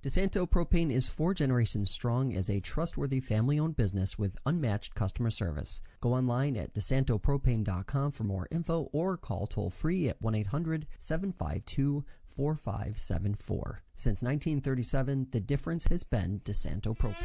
DeSanto Propane is 4 generations strong as a trustworthy family-owned business with unmatched customer service. Go online at DeSantoPropane.com for more info or call toll-free at 1-800-752-4574. Since 1937, the difference has been DeSanto Propane.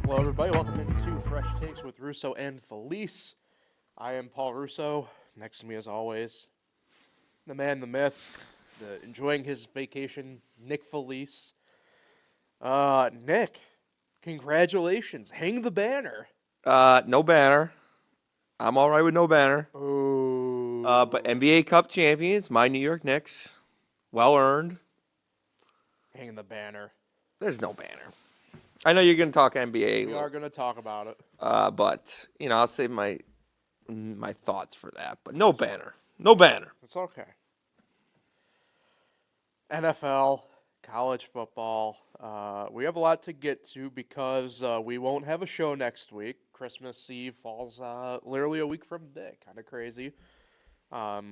Hello, everybody. Welcome into Fresh Takes with Russo and Felice. I am Paul Russo. Next to me, as always, the man, the myth, enjoying his vacation, Nick Felice. Nick, congratulations. Hang the banner. No banner. I'm all right with no banner. Ooh. But NBA Cup champions, my New York Knicks, well earned. Hang the banner. There's no banner. I know you're going to talk NBA. We are going to talk about it. But I'll save my thoughts for that. But no banner. No banner. It's okay. NFL, college football. We have a lot to get to because we won't have a show next week. Christmas Eve falls literally a week from today. Kind of crazy. But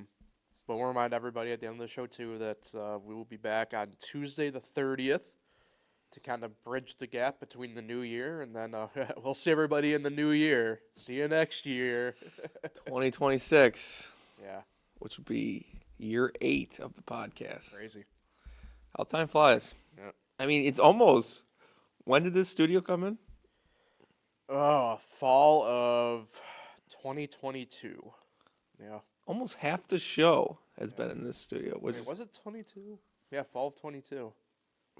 we'll remind everybody at the end of the show, too, that we will be back on Tuesday the 30th to kind of bridge the gap between the new year. And then we'll see everybody in the new year. See you next year. 2026. Yeah. Which will be year 8 of the podcast. Crazy. How time flies. Yeah. I mean, it's almost... When did this studio come in? Fall of 2022. Yeah. Almost half the show has been in this studio. Which Wait, is was it 22? Yeah, fall of 22.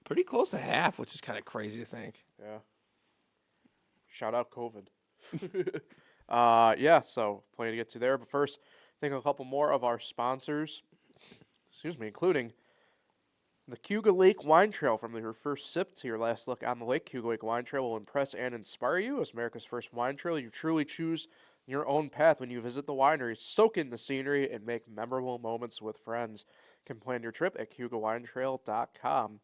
pretty close to half, which is kind of crazy to think. Yeah. Shout out COVID. Yeah, so plenty to get to there. But first, think of a couple more of our sponsors. Including the Cayuga Lake Wine Trail. From your first sip to your last look on the lake, Cayuga Lake Wine Trail will impress and inspire you. As America's first wine trail, you truly choose your own path when you visit the winery. Soak in the scenery and make memorable moments with friends. You can plan your trip at CayugaWineTrail.com.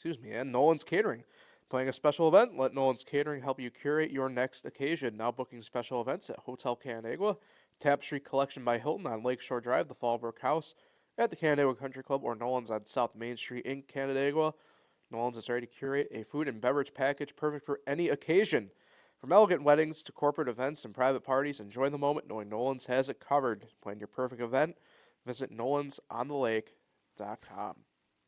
And Nolan's Catering. Planning a special event? Let Nolan's Catering help you curate your next occasion. Now booking special events at Hotel Canandaigua, Tapestry Collection by Hilton on Lakeshore Drive, the Fallbrook House, at the Canandaigua Country Club, or Nolan's on South Main Street in Canandaigua. Nolan's is ready to curate a food and beverage package perfect for any occasion. From elegant weddings to corporate events and private parties, enjoy the moment knowing Nolan's has it covered. Plan your perfect event. Visit nolansonthelake.com.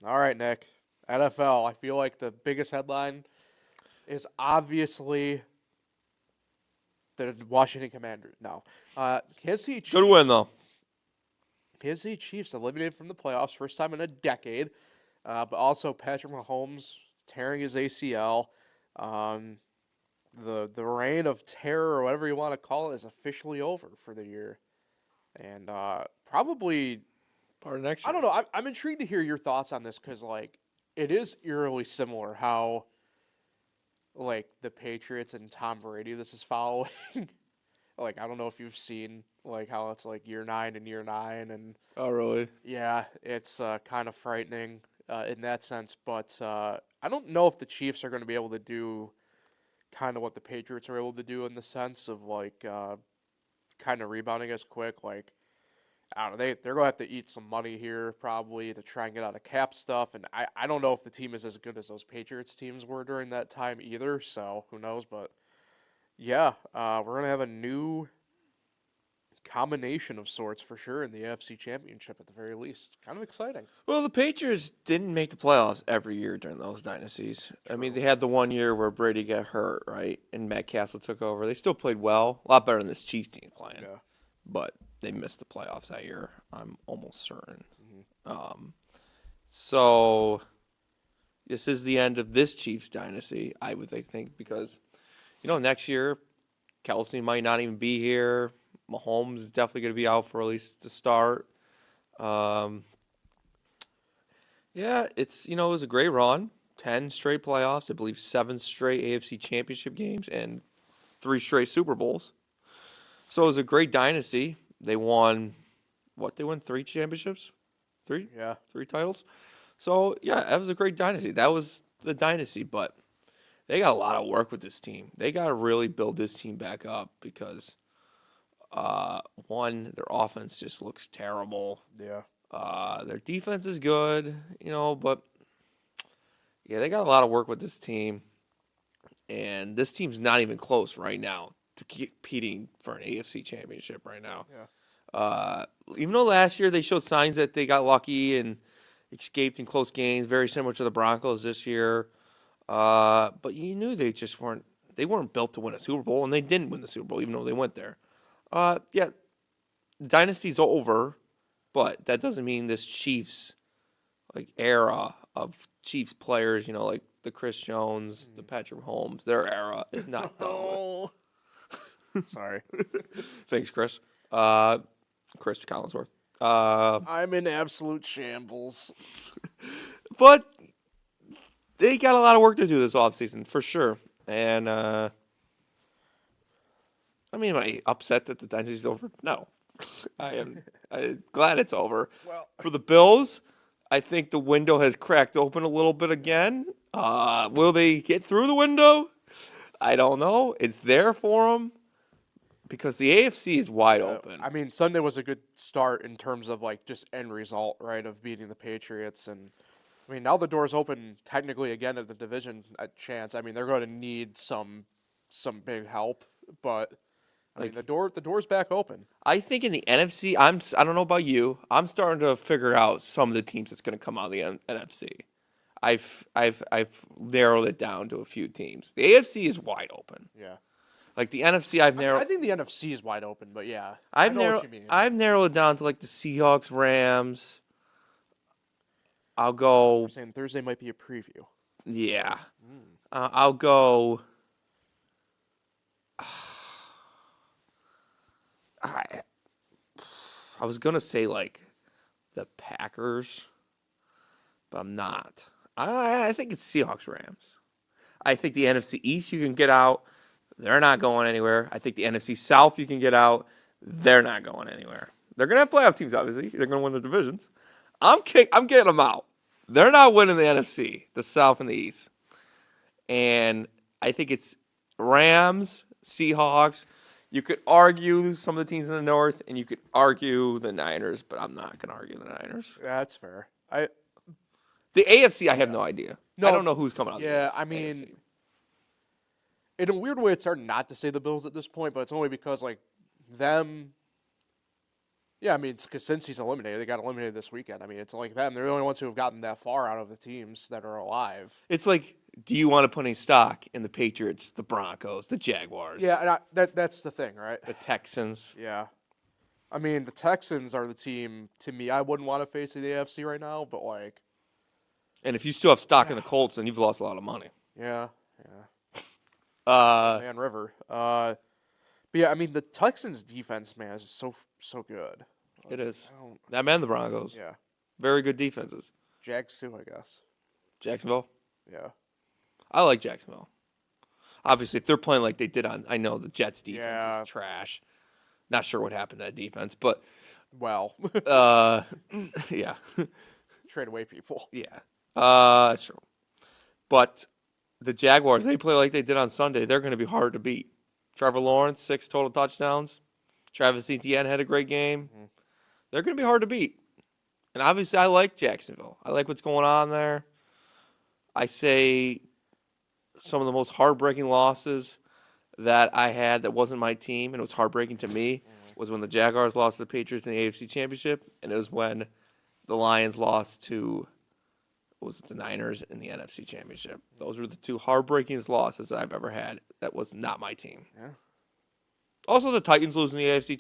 All right, Nick. NFL, I feel like the biggest headline is obviously the Washington Commanders. No. Kansas City Chiefs. Good win, though. Kansas City Chiefs eliminated from the playoffs, first time in a decade. But also Patrick Mahomes tearing his ACL. The reign of terror, or whatever you want to call it, is officially over for the year. And probably part of next year. I don't know. I'm intrigued to hear your thoughts on this because, it is eerily similar how, the Patriots and Tom Brady this is following. I don't know if you've seen, how it's, year 9 and year 9. And oh, really? Yeah, it's kind of frightening in that sense. But I don't know if the Chiefs are going to be able to do kind of what the Patriots are able to do in the sense of, kind of rebounding as quick. I don't know, they're going to have to eat some money here probably to try and get out of cap stuff. And I don't know if the team is as good as those Patriots teams were during that time either. So who knows? But yeah, we're going to have a new combination of sorts for sure in the AFC Championship at the very least. Kind of exciting. Well, the Patriots didn't make the playoffs every year during those dynasties. True. I mean, they had the one year where Brady got hurt, right? And Matt Castle took over. They still played well. A lot better than this Chiefs team playing. Yeah. But they missed the playoffs that year, I'm almost certain. Mm-hmm. So this is the end of this Chiefs dynasty, I think, because, next year, Kelsey might not even be here. Mahomes is definitely going to be out for at least the start. Yeah, it was a great run. 10 straight playoffs, I believe 7 straight AFC Championship games, and 3 straight Super Bowls. So it was a great dynasty. They won they won 3 championships, Yeah. 3 titles. So yeah, that was a great dynasty. That was the dynasty, but they got a lot of work with this team. They got to really build this team back up because, one, their offense just looks terrible. Yeah. Their defense is good, but yeah, they got a lot of work with this team, and this team's not even close right now to competing for an AFC championship right now. Yeah. Even though last year they showed signs that they got lucky and escaped in close games, very similar to the Broncos this year. But you knew they just weren't. They weren't built to win a Super Bowl, and they didn't win the Super Bowl, even though they went there. Yeah, dynasty's over, but that doesn't mean this Chiefs era of Chiefs players, like the Chris Jones, the Patrick Mahomes, their era is not done. Oh. Sorry. Thanks, Chris. Chris Collinsworth. I'm in absolute shambles. But they got a lot of work to do this offseason, for sure. And, am I upset that the dynasty's over? No. I'm glad it's over. Well, For the Bills, I think the window has cracked open a little bit again. Will they get through the window? I don't know. It's there for them because the AFC is wide open. Sunday was a good start in terms of just end result, right, of beating the Patriots. And now the door's open technically again at the division chance. They're going to need some big help, but the door's back open. I think in the NFC, I don't know about you. I'm starting to figure out some of the teams that's going to come out of the NFC. I've narrowed it down to a few teams. The AFC is wide open. Yeah. The NFC, I've narrowed. I think the NFC is wide open, but yeah, I've I know narrowed. what you mean. I've narrowed it down to the Seahawks, Rams. I'll go. You're saying Thursday might be a preview. Yeah. I'll go. I was gonna say the Packers, but I'm not. I think it's Seahawks Rams. I think the NFC East you can get out. They're not going anywhere. I think the NFC South you can get out. They're not going anywhere. They're gonna have playoff teams, obviously. They're gonna win the divisions. I'm getting them out. They're not winning the NFC, the South and the East. And I think it's Rams, Seahawks. You could argue some of the teams in the North, and you could argue the Niners, but I'm not going to argue the Niners. Yeah, that's fair. The AFC, I have no idea. No, I don't know who's coming out. Yeah, of the AFC. In a weird way, it's hard not to say the Bills at this point, but it's only because them. Yeah, because since he's eliminated, they got eliminated this weekend. It's them. They're the only ones who have gotten that far out of the teams that are alive. It's do you want to put any stock in the Patriots, the Broncos, the Jaguars? Yeah, and that's the thing, right? The Texans. Yeah. The Texans are the team, to me, I wouldn't want to face in the AFC right now, but And if you still have stock in the Colts, then you've lost a lot of money. Yeah. Man River. But yeah, the Texans defense, man, is so good. It is. That man, the Broncos. Yeah. Very good defenses. Jags too, I guess. Jacksonville. Yeah. I like Jacksonville. Obviously, if they're playing like they did I know the Jets' defense is trash. Not sure what happened to that defense, but well, yeah, trade away people. Yeah, that's true. But the Jaguars, they play like they did on Sunday. They're going to be hard to beat. Trevor Lawrence, 6 total touchdowns. Travis Etienne had a great game. Mm-hmm. They're going to be hard to beat. And obviously, I like Jacksonville. I like what's going on there. I say some of the most heartbreaking losses that I had that wasn't my team, and it was heartbreaking to me, was when the Jaguars lost to the Patriots in the AFC Championship, and it was when the Lions lost to, the Niners in the NFC Championship. Those were the 2 heartbreakingest losses I've ever had. That was not my team. Yeah. Also, the Titans losing the AFC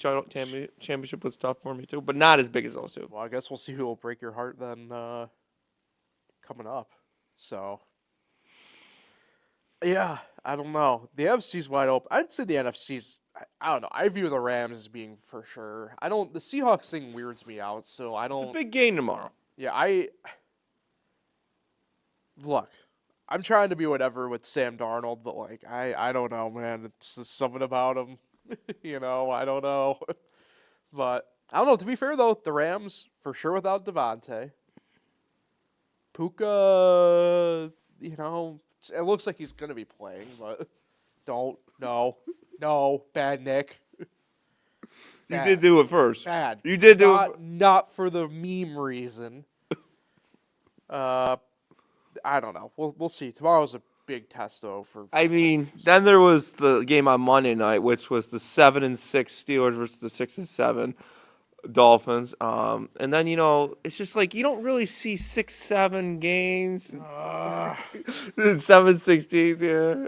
Championship was tough for me, too, but not as big as those 2. Well, I guess we'll see who will break your heart then coming up. So, yeah, I don't know. The NFC's wide open. I'd say the NFC's, I don't know. I view the Rams as being for sure. The Seahawks thing weirds me out, so I don't. It's a big game tomorrow. Yeah, look, I'm trying to be whatever with Sam Darnold, but I don't know, man. It's just something about him. I don't know. But I don't know. To be fair, though, the Rams, for sure without Devontae. Puka, it looks like he's going to be playing, but no, bad Nick. You did do it first. Bad. You did do it. Not for the meme reason. I don't know. We'll see. Tomorrow's a big test, though. I mean, then there was the game on Monday night, which was the 7-6 Steelers versus the 6-7 Dolphins. And then, it's just like you don't really see 6-7 games. 7-16,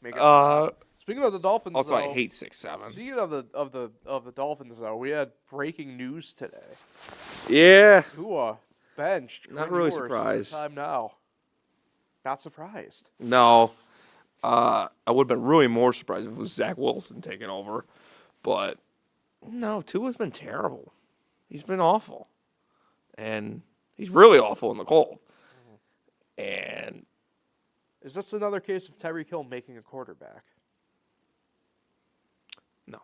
yeah. Speaking of the Dolphins, also, though, I hate 6-7. Speaking of the Dolphins, though, we had breaking news today. Yeah. Tua benched. Not really Quinn Ewers surprised. Time now. Not surprised. No. I would have been really more surprised if it was Zach Wilson taking over. But, no, Tua's been terrible. He's been awful. And he's really awful in the cold. And is this another case of Tyreek Hill making a quarterback? No.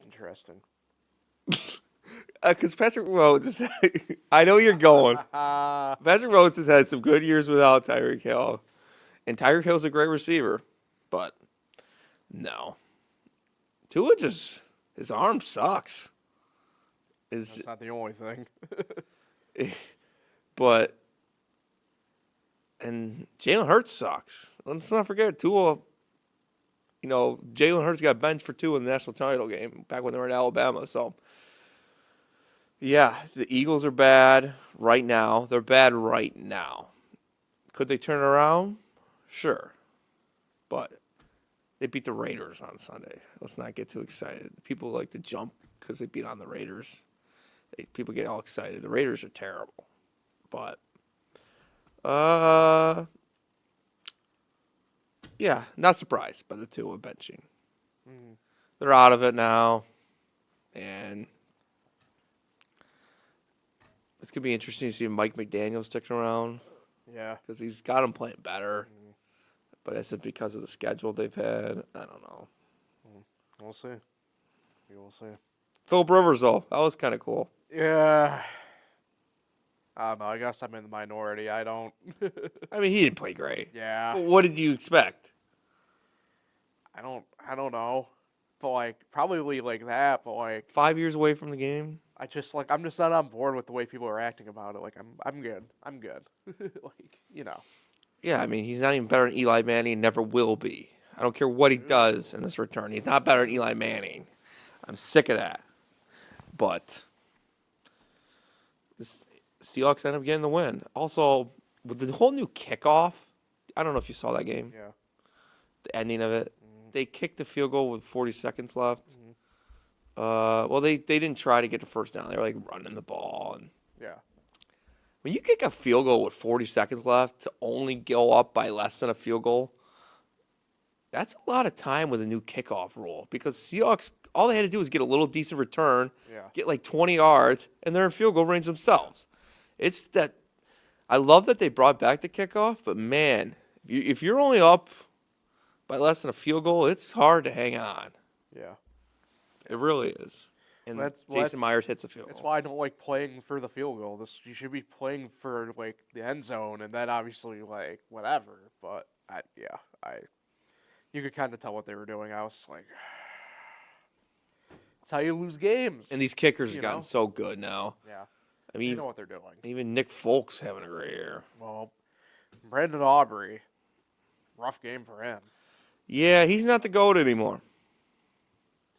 Interesting. Because Patrick Rhodes, I know you're going. Patrick Rhodes has had some good years without Tyreek Hill. And Tyreek Hill's a great receiver. But, no. Tua just, his arm sucks. That's not the only thing. But, and Jalen Hurts sucks. Let's not forget, Tua, Jalen Hurts got benched for Tua in the national title game back when they were in Alabama. So, yeah, the Eagles are bad right now. They're bad right now. Could they turn around? Sure. But they beat the Raiders on Sunday. Let's not get too excited. People like to jump because they beat on the Raiders. People get all excited. The Raiders are terrible. But, yeah, not surprised by the Tua benching. They're out of it now. And it's going to be interesting to see if Mike McDaniel sticks around. Yeah. Because he's got him playing better. But is it because of the schedule they've had? I don't know. We'll see. We'll see. Philip Rivers, though. That was kind of cool. Yeah. I don't know. I guess I'm in the minority. I don't. I mean, he didn't play great. Yeah. But what did you expect? I don't know. But, probably like that. But, 5 years away from the game? I'm just not on board with the way people are acting about it. I'm good. I'm good. Yeah, I mean, he's not even better than Eli Manning, never will be. I don't care what he does in this return. He's not better than Eli Manning. I'm sick of that. But the Seahawks end up getting the win. Also, with the whole new kickoff, I don't know if you saw that game. Yeah. The ending of it. They kicked the field goal with 40 seconds left. Well, they didn't try to get the first down. They were, running the ball. And Yeah. when you kick a field goal with 40 seconds left to only go up by less than a field goal, that's a lot of time with a new kickoff rule. Because Seahawks, all they had to do was get a little decent return, get 20 yards, and they're in field goal range themselves. It's that I love that they brought back the kickoff, but man, if you're only up by less than a field goal, it's hard to hang on. Yeah. It really is. And Jason Myers hits a field goal. That's why I don't like playing for the field goal. You should be playing for the end zone, and then obviously whatever. But you could kind of tell what they were doing. I was like, it's how you lose games. And these kickers have gotten so good now. Yeah. I mean, they know what they're doing. Even Nick Folk's having a great year. Well, Brandon Aubrey, rough game for him. Yeah, he's not the GOAT anymore.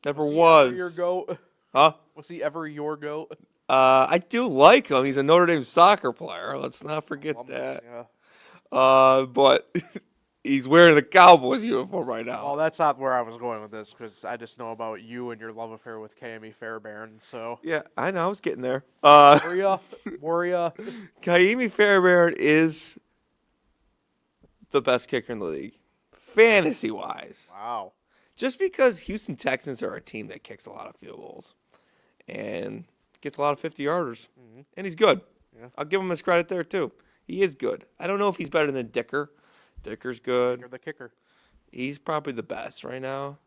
Never was. Was he ever your GOAT? Huh? Was he ever your GOAT? I do like him. He's a Notre Dame soccer player. Let's not forget that. Yeah. But he's wearing a Cowboys uniform right now. Well, that's not where I was going with this, because I just know about you and your love affair with Ka'imi Fairbairn. So Yeah, I know. I was getting there. Warrior. Ka'imi Fairbairn is the best kicker in the league, fantasy-wise. Wow. Just because Houston Texans are a team that kicks a lot of field goals and gets a lot of 50-yarders, and he's good. Yeah. I'll give him his credit there, too. He is good. I don't know if he's better than Dicker. Dicker's good. You're the kicker. He's probably the best right now.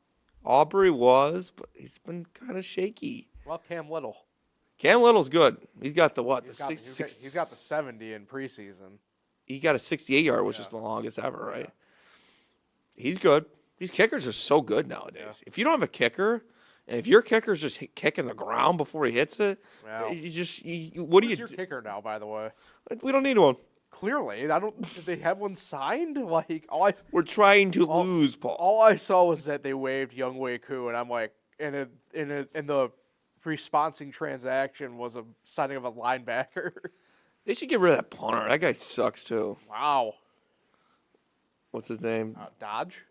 Aubrey was, but he's been kind of shaky. Well, Cam Little. Cam Little's good. He's got the what? He's The got, six, he's got the 70 in preseason. He got a 68-yard, which Yeah. is the longest ever, right? Yeah. He's good. These kickers are so good nowadays. Yeah. If you don't have a kicker, and if your kicker's just kicking the ground before he hits it, Well, what do you Who's your do? kicker now, by the way? We don't need one. Clearly, did they have one signed? Like We're trying to lose, Paul. all I saw was that they waived Young Wei Koo, and I'm like, and the responsing transaction was a signing of a linebacker. They should get rid of that punter. That guy sucks too. Wow. What's his name? Dodge?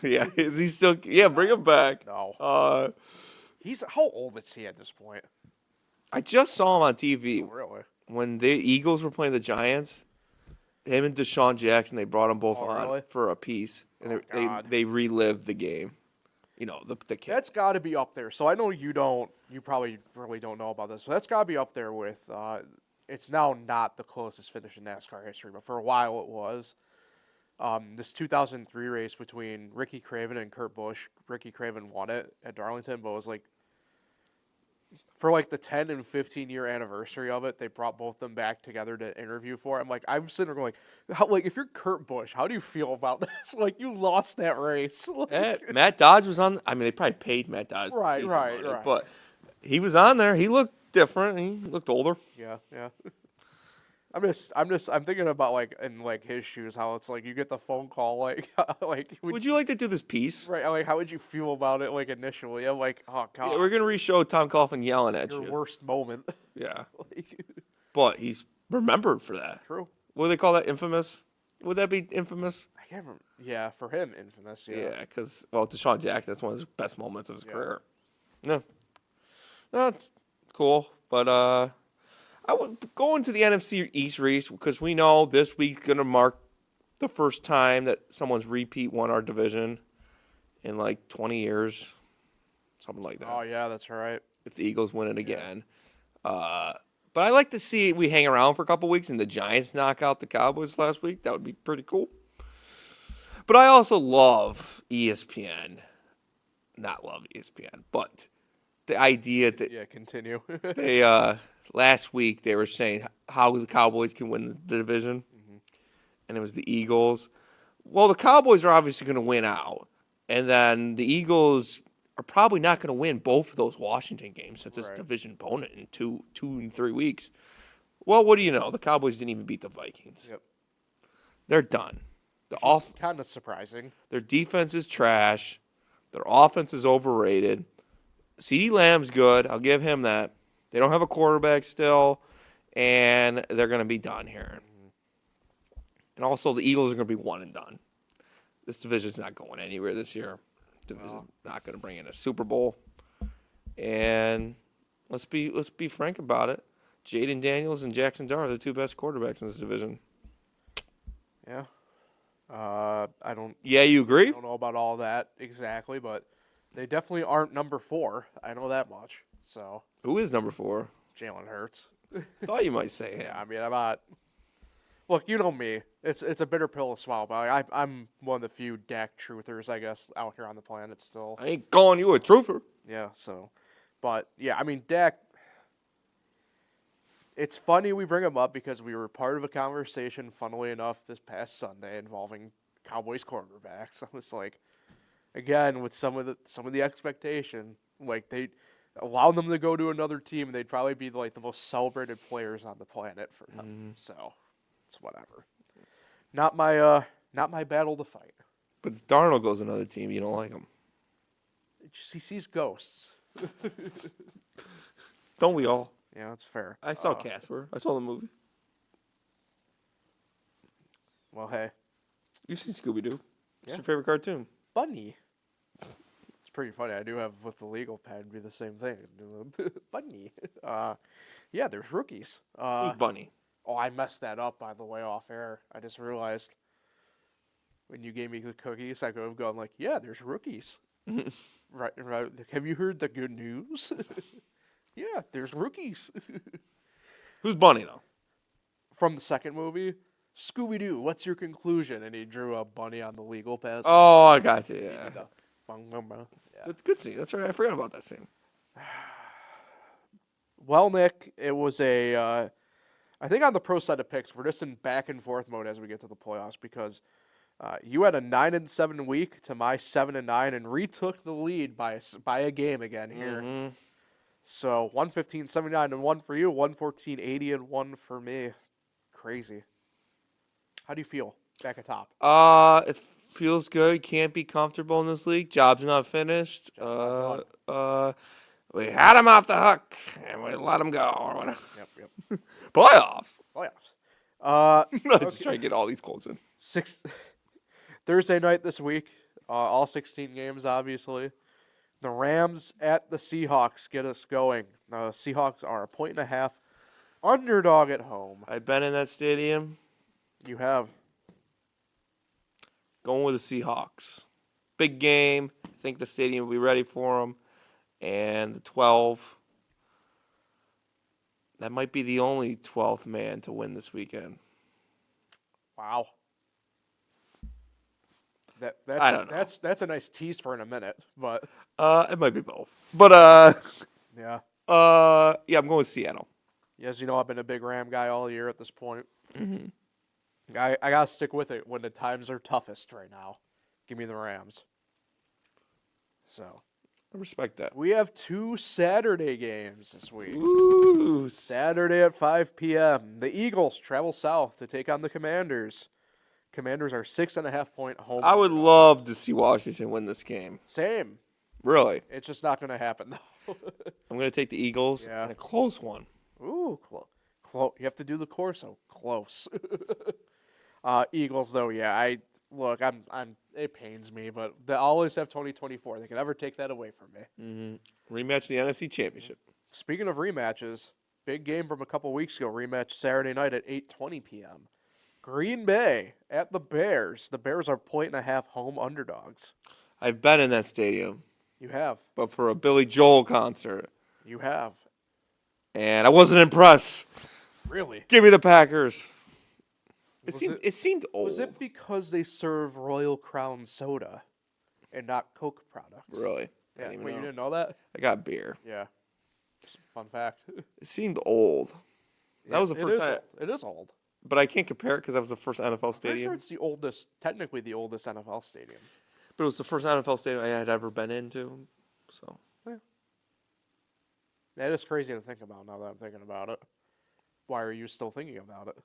Yeah, is he still? Yeah, bring him back. No. He's how old is he at this point? I just saw him on TV Really? when the Eagles were playing the Giants. Him and Deshaun Jackson, they brought them both on really? for a piece, and God. they relived the game. You know, the kid. That's got to be up there. So I know you probably really don't know about this. So that's got to be up there with. It's now not the closest finish in NASCAR history, but for a while it was. This 2003 race between Ricky Craven and Kurt Busch. Ricky Craven won it at Darlington, but it was like for like the 10 and 15 year anniversary of it, they brought both of them back together to interview for it. I'm sitting there going, if you're Kurt Busch, how do you feel about this? Like, you lost that race. Matt Dodge was on. I mean, they probably paid Matt Dodge. Right. But he was on there. He looked different. He looked older. Yeah. I'm thinking about in his shoes, how it's like you get the phone call Would you like to do this piece? right? Like, how would you feel about it initially? I'm like, oh god, Yeah, we're gonna re-show Tom Coughlin yelling at your you. worst moment. Yeah, Like, but he's remembered for that. true. What do they call that? Infamous? Would that be infamous? I can't remember. Yeah, for him, infamous. Yeah. Yeah, because Deshaun Jackson, that's one of his best moments of his Yeah. career. No, that's cool. But I would go into the NFC East race because we know this week's gonna mark the first time that someone's repeat won our division in like 20 years, something like that. Oh yeah, that's right. If the Eagles win it again. But I like to see we hang around for a couple weeks and the Giants knock out the Cowboys last week. That would be pretty cool. But I also love ESPN. Not love ESPN, but the idea that Yeah, continue. they last week they were saying how the Cowboys can win the division, and it was the Eagles. Well, the Cowboys are obviously going to win out, and then the Eagles are probably not going to win both of those Washington games since it's a Right. division opponent in two and 3 weeks. Well, what do you know? The Cowboys didn't even beat the Vikings. Yep. They're done. Kind of surprising. Their defense is trash. Their offense is overrated. CeeDee Lamb's good. I'll give him that. They don't have a quarterback still, and they're going to be done here. And also, the Eagles are going to be one and done. This division's not going anywhere this year. Division's not going to bring in a Super Bowl. And let's be frank about it. Jaden Daniels and Jackson Dart are the two best quarterbacks in this division. Yeah. I don't Yeah, you agree? know about all that exactly, but they definitely aren't number 4. I know that much. So Who is number 4? Jalen Hurts. Thought you might say him. Yeah, I mean, I'm not. Look, you know me. It's a bitter pill to swallow, but I'm one of the few Dak truthers, I guess, out here on the planet still. I ain't calling you a truther. Yeah, so. But, yeah, I mean, Dak. It's funny we bring him up because we were part of a conversation, funnily enough, this past Sunday involving Cowboys quarterbacks. I was like, again, with some of the expectation, like they allow them to go to another team, they'd probably be like the most celebrated players on the planet for them. So it's whatever. Not my battle to fight. But if Darnold goes to another team, you don't like him. He sees ghosts. Don't we all? Yeah, that's fair. I saw Casper. I saw the movie. Well, hey, You've seen Scooby-Doo. It's Yeah. your favorite cartoon. Bunny. It's pretty funny. I do have with the legal pad be the same thing. Bunny. Yeah, there's rookies. Who's Bunny? Oh, I messed that up, by the way, off air. I just realized when you gave me the cookies, I could have gone like, yeah, there's rookies. Right. Have you heard the good news? Yeah, there's rookies. Who's Bunny, though? From the second movie, Scooby-Doo, what's your conclusion? And he drew a bunny on the legal pass. Oh, I got you, yeah. Yeah. Good scene. That's right. I forgot about that scene. Well, Nick, it was I think on the pro side of picks, we're just in back and forth mode as we get to the playoffs because you had a 9-7 week to my 7-9 and retook the lead by a game again here. Mm-hmm. So 115-79 and 1 for you, 114-80 and 1 for me. Crazy. How do you feel back atop? It feels good. Can't be comfortable in this league. Job's not finished. We had him off the hook and we let him go or whatever. Yep. Playoffs. Playoffs. Just try to get all these quotes in. Thursday night this week, all 16 games, obviously. The Rams at the Seahawks get us going. The Seahawks are 1.5 underdog at home. I've been in that stadium. You have. Going with the Seahawks. Big game. I think the stadium will be ready for them. And the 12. That might be the only 12th man to win this weekend. Wow. I don't know. That's a nice tease for in a minute, but it might be both. But yeah. Yeah, I'm going with Seattle. As you know, I've been a big Ram guy all year at this point. Mm-hmm. I gotta stick with it when the times are toughest right now. Give me the Rams. So I respect that. we have 2 Saturday games this week. Ooh. Saturday at 5 p.m. The Eagles travel south to take on the Commanders. Commanders are 6.5-point home. I would love to see Washington win this game. Same. Really. It's just not going to happen though. I'm going to take the Eagles Yeah. in a close one. Ooh, close. You have to do the Corso. Close. Eagles though, yeah. It pains me, but they always have 2024. They can never take that away from me. Mm-hmm. Rematch the NFC Championship. Speaking of rematches, big game from a couple weeks ago. Rematch Saturday night at 8:20 p.m. Green Bay at the Bears. The Bears are 1.5 home underdogs. I've been in that stadium, You have. but for a Billy Joel concert, You have. and I wasn't impressed. Really? Give me the Packers. Was It seemed old. Was it because they serve Royal Crown soda and not Coke products? Really? Yeah. You Wait, you didn't know that? I got beer. Yeah. Fun fact. It seemed old. That was the first time. It is old. But I can't compare it because that was the first NFL I'm pretty stadium. sure it's the oldest, technically the oldest NFL stadium. But it was the first NFL stadium I had ever been into. So That is crazy to think about now that I'm thinking about it. Why are you still thinking about it?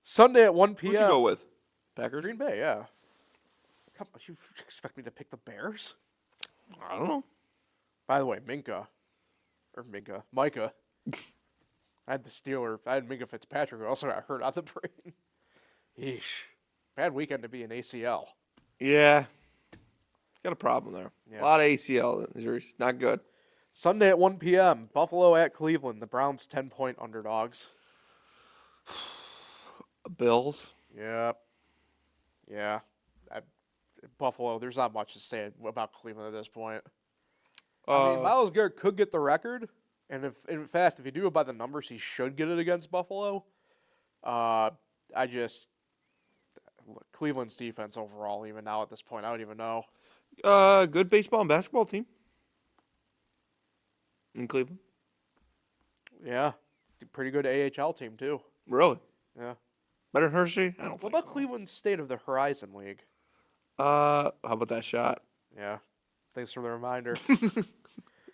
Sunday at 1 p.m. Who'd you go with? Packers? Green Bay, yeah. Come on, you expect me to pick the Bears? I don't know. By the way, Micah. I had the Steeler. I had Minka Fitzpatrick, who also got hurt on the brain. Yeesh. Bad weekend to be an ACL. Yeah. Got a problem there. Yeah. A lot of ACL injuries. Not good. Sunday at 1 p.m. Buffalo at Cleveland. The Browns 10-point underdogs. Bills. Yep. Yeah. Buffalo, there's not much to say about Cleveland at this point. I mean, Myles Garrett could get the record, and if you do it by the numbers, he should get it against Buffalo. Cleveland's defense overall, even now at this point, I don't even know. Good baseball and basketball team in Cleveland. Yeah, pretty good AHL team too. Really? Yeah. Better than Hershey? I don't What think about so. Cleveland's State of the Horizon League? How about that shot? Yeah. Thanks for the reminder.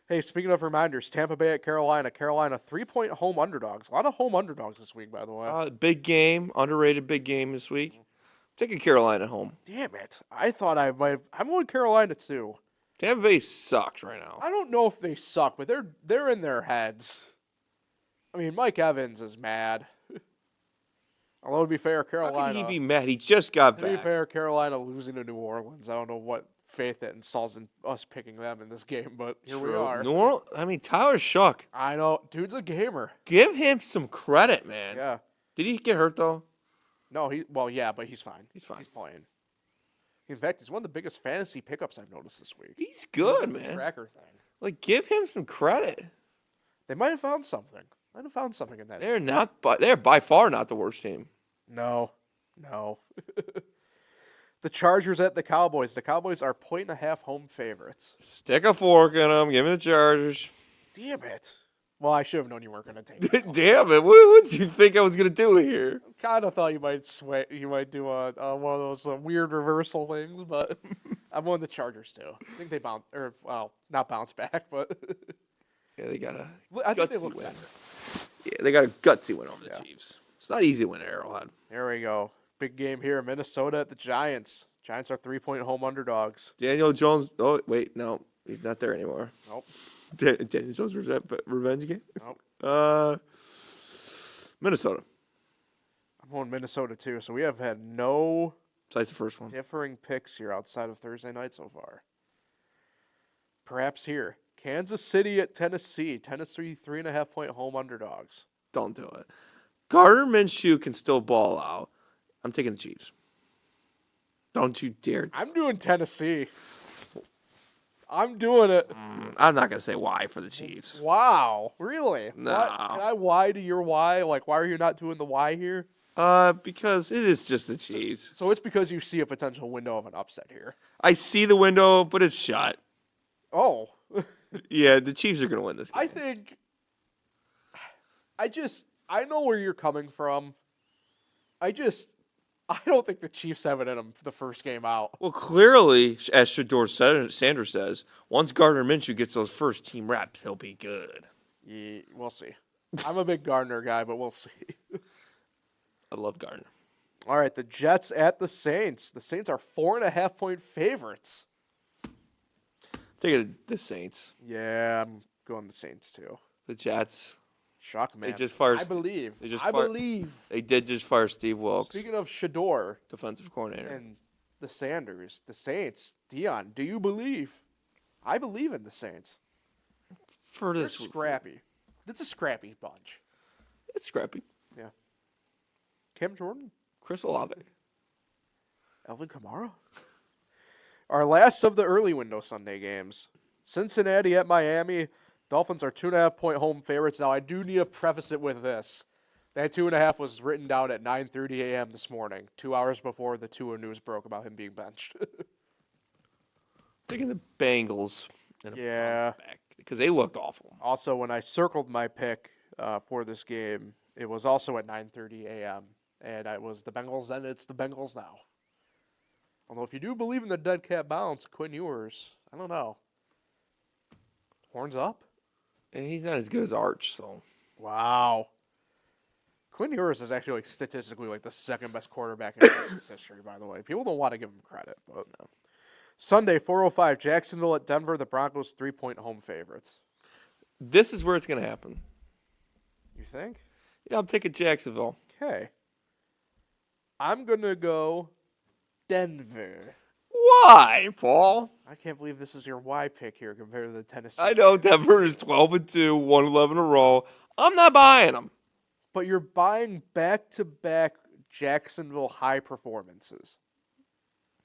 Hey, speaking of reminders, Tampa Bay at Carolina. Carolina 3-point home underdogs. A lot of home underdogs this week, by the way. Big game, underrated big game this week. Taking Carolina home. Damn it. I thought I might. I'm going Carolina too. Tampa Bay sucks right now. I don't know if they suck, but they're in their heads. I mean, Mike Evans is mad. Although to be fair, Carolina. How can he be mad? He just got To back. be fair, Carolina losing to New Orleans. I don't know what faith that installs in us picking them in this game, but here we are. Tyler Shuck. I know, dude's a gamer. Give him some credit, man. Yeah. Did he get hurt though? No, but he's fine. He's fine. He's playing. In fact, he's one of the biggest fantasy pickups I've noticed this week. He's good, The man. tracker thing. Like, give him some credit. They might have found something. In that. They're by far not the worst team. No. The Chargers at the Cowboys. The Cowboys are 1.5 home favorites. Stick a fork in them. Give me the Chargers. Damn it. Well, I should have known you weren't going to take it. Damn it. What did you think I was going to do here? Kind of thought you might you might do one of those weird reversal things, but I'm on the Chargers too. I think they not bounce back, but Yeah, they got a I think they gutsy look win. better. Yeah, they got a gutsy win over the Yeah. Chiefs. It's not easy to win at Arrowhead. There we go. Big game here. Minnesota at the Giants. Giants are 3-point home underdogs. Daniel Jones. Oh, wait. No, he's not there anymore. Nope. Daniel Jones revenge game? Nope. Minnesota. I'm on Minnesota too. So we have had no Besides the first one. differing picks here outside of Thursday night so far. Perhaps here. Kansas City at Tennessee. Tennessee 3.5-point home underdogs. Don't do it. Gardner Minshew can still ball out. I'm taking the Chiefs. Don't you dare. I'm doing Tennessee. I'm doing it. I'm not going to say why for the Chiefs. Wow. Really? No. What? Can I why to your why? Like, why are you not doing the why here? Because it is just the Chiefs. So it's because you see a potential window of an upset here. I see the window, but it's shut. Oh. Yeah, the Chiefs are going to win this game. I think I know where you're coming from. I don't think the Chiefs have it in them the first game out. Well, clearly, as Shador Sanders says, once Gardner Minshew gets those first team reps, he'll be good. Yeah, we'll see. I'm a big Gardner guy, but we'll see. I love Gardner. All right, the Jets at the Saints. The Saints are 4.5-point favorites. Take the Saints. Yeah, I'm going the Saints too. The Jets. Shock, man. They just fired. I believe. They just I fired- believe. They did just fire Steve Wilkes, Speaking of Shador defensive coordinator. and the Sanders, the Saints, Dion, do you believe? I believe in the Saints. For They're this, scrappy. It's a scrappy bunch. it's scrappy. Yeah. Cam Jordan, Chris Olave. Elvin Kamara. Our last of the early window Sunday games. Cincinnati at Miami. Dolphins are 2.5-point home favorites. Now, I do need to preface it with this. That 2.5 was written down at 9:30 a.m. this morning, 2 hours before the Tua news broke about him being benched. Taking the Bengals. And Yeah. because they looked awful. Also, when I circled my pick for this game, it was also at 9:30 a.m. And it was the Bengals then, it's the Bengals now. Although if you do believe in the dead cat bounce, Quinn Ewers, I don't know. Horns up? And he's not as good as Arch, so. Wow. Quinn Ewers is actually statistically the second best quarterback in Texas history, by the way. People don't want to give him credit, but no. Sunday, 4:05, Jacksonville at Denver. The Broncos 3-point home favorites. This is where it's going to happen. You think? Yeah, I'm taking Jacksonville. Okay. I'm going to go Denver. Why, Paul? I can't believe this is your Y pick here compared to the Tennessee. I know Denver is 12-2, 1-11 in a row. I'm not buying them. But you're buying back-to-back Jacksonville high performances.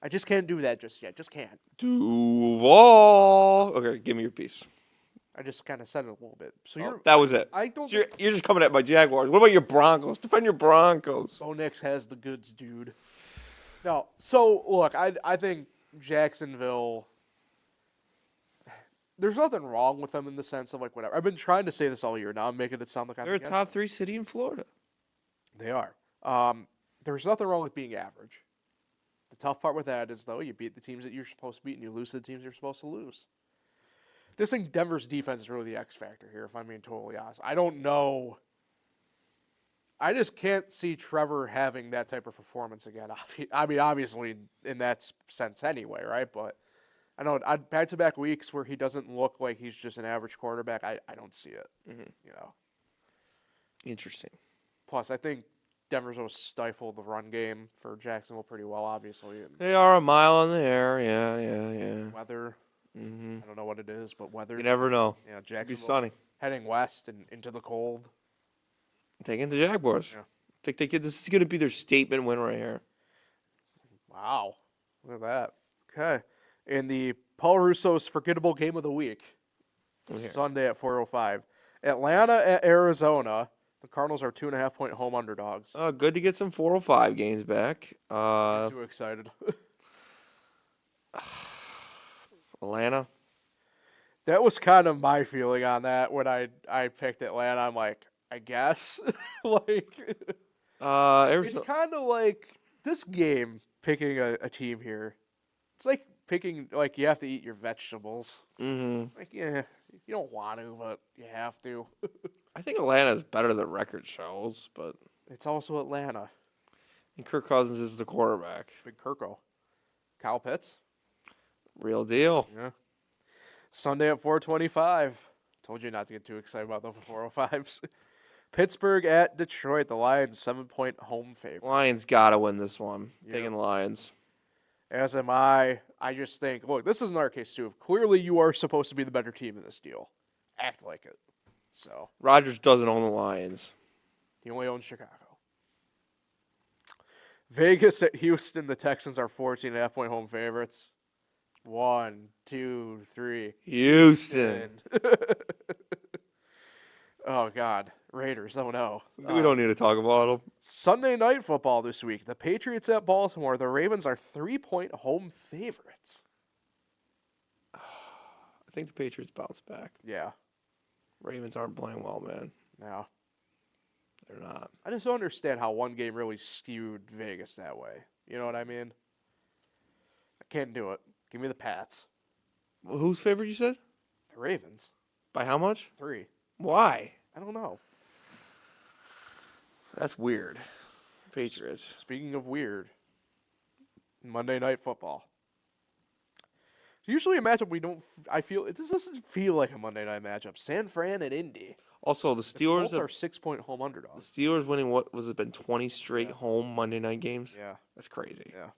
I just can't do that just yet. Just can't. Duval. Okay, give me your piece. I just kind of said it a little bit. So That was it. I don't. So you're just coming at my Jaguars. What about your Broncos? Defend your Broncos. Bo Nix has the goods, dude. No. So look, I think Jacksonville. There's nothing wrong with them in the sense of whatever. I've been trying to say this all year. Now I'm making it sound like I'm They're a against top them. 3 city in Florida. They are. There's nothing wrong with being average. The tough part with that is, though, you beat the teams that you're supposed to beat and you lose to the teams you're supposed to lose. Just think Denver's defense is really the X factor here, if I'm being totally honest. I don't know. I just can't see Trevor having that type of performance again. I mean, obviously, in that sense anyway, right? But I know back-to-back weeks where he doesn't look like he's just an average quarterback, I don't see it. Mm-hmm. Interesting. Plus, I think Denver's will stifle the run game for Jacksonville pretty well, obviously. And They are a mile in the air. Yeah. weather, Mm-hmm. I don't know what it is, but weather. You never know. Yeah, It'd be Jacksonville sunny. heading west and into the cold. Taking the Jaguars. Yeah. This is going to be their statement win right here. Wow. Look at that. Okay. In the Paul Russo's forgettable game of the week, I'm here. Sunday at 4:05. Atlanta at Arizona. The Cardinals are 2.5-point home underdogs. Good to get some 405 games back. I'm too excited. Atlanta. That was kind of my feeling on that when I picked Atlanta. I'm like, I guess. Like, it's Arizona. kind of like this game, picking a team here. It's like picking, like, you have to eat your vegetables. Mm-hmm. Like, yeah, you don't want to, but you have to. I think Atlanta is better than record shows, but It's also Atlanta. and Kirk Cousins is the quarterback. Big Kirko. Kyle Pitts. Real deal. Yeah. Sunday at 4:25. Told you not to get too excited about the 405s. Pittsburgh at Detroit. The Lions 7-point home favorite. Lions gotta win this one. Yeah. Taking Lions. As am I. I just think, look, this is in our case too. Clearly, you are supposed to be the better team in this deal. Act like it. So Rodgers doesn't own the Lions. he only owns Chicago. Vegas at Houston. The Texans are 14.5-point home favorites. 1, 2, 3. Houston. Oh, God. Raiders. Oh, no. We don't need to talk about them. Sunday night football this week. The Patriots at Baltimore. The Ravens are 3-point home favorites. I think the Patriots bounce back. Yeah. Ravens aren't playing well, man. No. They're not. I just don't understand how one game really skewed Vegas that way. You know what I mean? I can't do it. Give me the Pats. Well, whose favorite you said? The Ravens. By how much? 3. Why? I don't know. That's weird. Patriots. Speaking of weird, Monday Night Football. Usually a matchup we don't. I feel this doesn't feel like a Monday night matchup. San Fran and Indy. Also, the Steelers Both are 6-point home the underdogs. Steelers winning what was it been 20 straight home Monday night games? Yeah, That's crazy. yeah.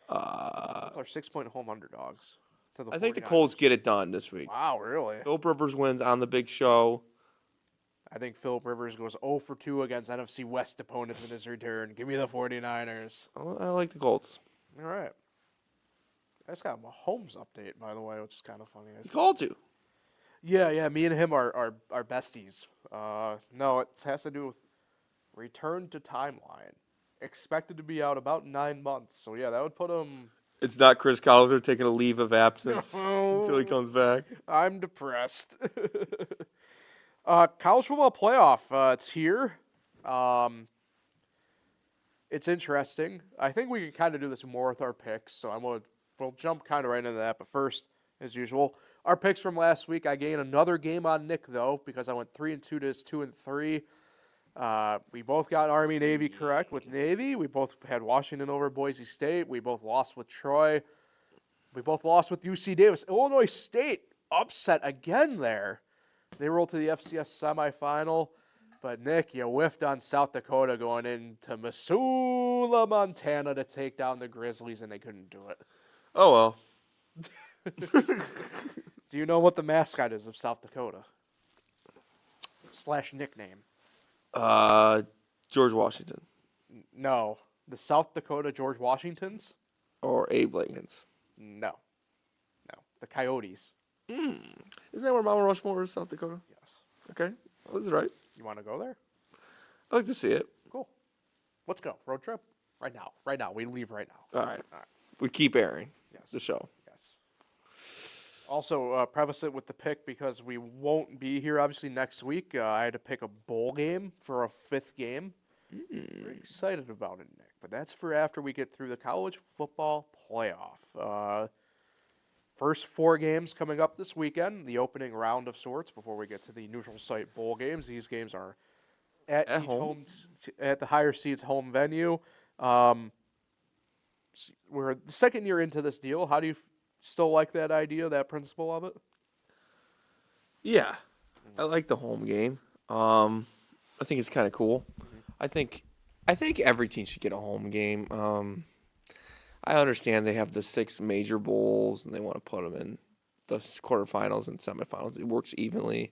Uh, Both are 6-point home underdogs. To the I think the 49ers. Colts get it done this week. Wow, really? Philip Rivers wins on the big show. I think Philip Rivers goes 0 for 2 against NFC West opponents in his return. Give me the 49ers. I like the Colts. All right. I just got a Mahomes update, by the way, which is kind of funny. He called you. Yeah. Me and him are besties. No, it has to do with return to timeline. Expected to be out about 9 months. So, yeah, that would put him... It's not Chris Collinsworth taking a leave of absence until he comes back. I'm depressed. College football playoff. It's here. It's interesting. I think we can kind of do this more with our picks. So we'll jump kind of right into that. But first, as usual, our picks from last week. I gained another game on Nick though because I went 3-2 to his 2-3. We both got Army Navy correct with Navy. We both had Washington over Boise State. We both lost with Troy. We both lost with UC Davis. Illinois State upset again there. They rolled to the FCS semifinal. But, Nick, you whiffed on South Dakota going into Missoula, Montana to take down the Grizzlies, and they couldn't do it. Oh, well. Do you know what the mascot is of South Dakota? / nickname. George Washington. No. The South Dakota George Washingtons? Or Abe Lincoln's. No. The Coyotes. Isn't that where Mount Rushmore is, South Dakota? Yes. Okay. Well, that's right. You want to go there? I'd like to see it. Cool. Let's go. Road trip? Right now. We leave right now. All right. We keep airing Yes. the show. Yes. Also, preface it with the pick because we won't be here, obviously, next week. I had to pick a bowl game for a 5th game. Very excited about it, Nick. But that's for after we get through the college football playoff. First 4 games coming up this weekend, the opening round of sorts before we get to the neutral site bowl games. These games are at each home? at the higher seeds home venue. We're the second year into this deal. How do you still like that idea, that principle of it? Yeah. I like the home game. I think it's kind of cool. I think every team should get a home game. I understand they have the 6 major bowls and they want to put them in the quarterfinals and semifinals. It works evenly.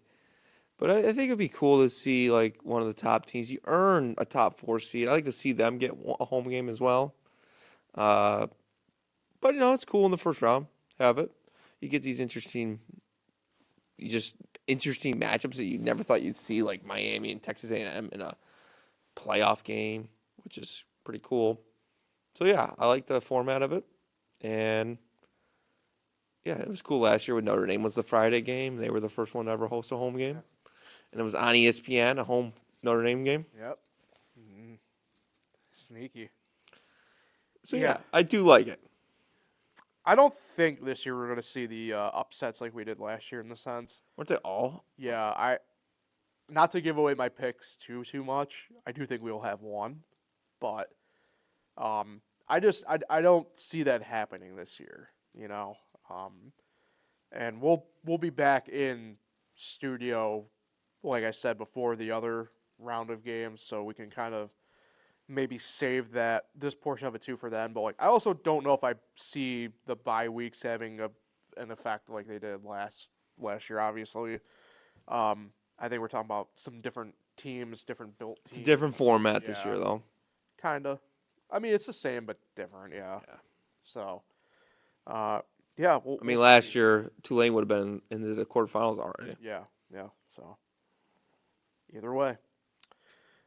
But I think it'd be cool to see like one of the top teams. You earn a top 4 seed. I like to see them get a home game as well. But it's cool in the first round. Have it. You get these interesting matchups that you never thought you'd see, like Miami and Texas A&M in a playoff game, which is pretty cool. So yeah, I like the format of it, and Yeah, it was cool last year when Notre Dame was the Friday game. They were the first one to ever host a home game. And it was on ESPN, a home Notre Dame game. Yep. Mm-hmm. Sneaky. So, yeah, I do like it. I don't think this year we're going to see the upsets like we did last year in the sense. Weren't they all? Yeah, not to give away my picks too much. I do think we'll have one, but I don't see that happening this year, you know. And we'll be back in studio, like I said before, the other round of games, so we can kind of maybe save this portion of it too for then. But like, I also don't know if I see the bye weeks having an effect like they did last year. Obviously, I think we're talking about some different teams, different built teams. It's a different format this year, though. Kinda. I mean, it's the same but different. Yeah. So, yeah. We'll last year Tulane would have been in the quarterfinals already. Yeah. So, either way.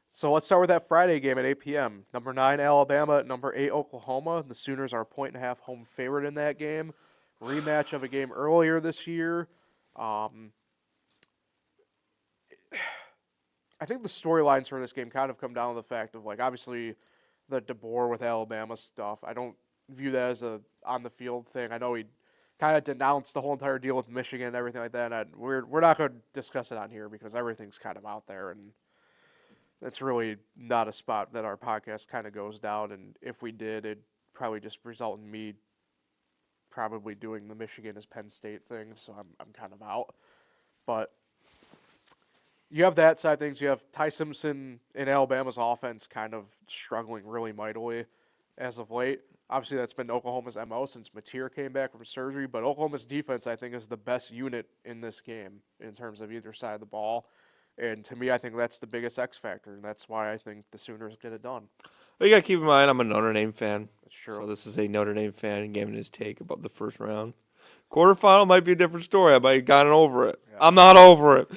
So let's start with that Friday game at 8 p.m. Number 9 Alabama at number 8 Oklahoma. The Sooners are a 1.5 home favorite in that game. Rematch of a game earlier this year. I think the storylines for this game kind of come down to the fact of, like, obviously the DeBoer with Alabama stuff. I don't view that as a on-the-field thing. I know he kind of denounced the whole entire deal with Michigan and everything like that. And we're not going to discuss it on here because everything's kind of out there, and it's really not a spot that our podcast kind of goes down. And if we did, it'd probably just result in me probably doing the Michigan as Penn State thing. So I'm kind of out. But you have that side of things. You have Ty Simpson in Alabama's offense kind of struggling really mightily as of late. Obviously, that's been Oklahoma's MO since Mateer came back from surgery. But Oklahoma's defense, I think, is the best unit in this game in terms of either side of the ball. And to me, I think that's the biggest X factor, and that's why I think the Sooners get it done. But you got to keep in mind, I'm a Notre Dame fan. That's true. So this is a Notre Dame fan giving his take about the first round. Quarterfinal might be a different story. I might have gotten over it. Yeah. I'm not over it.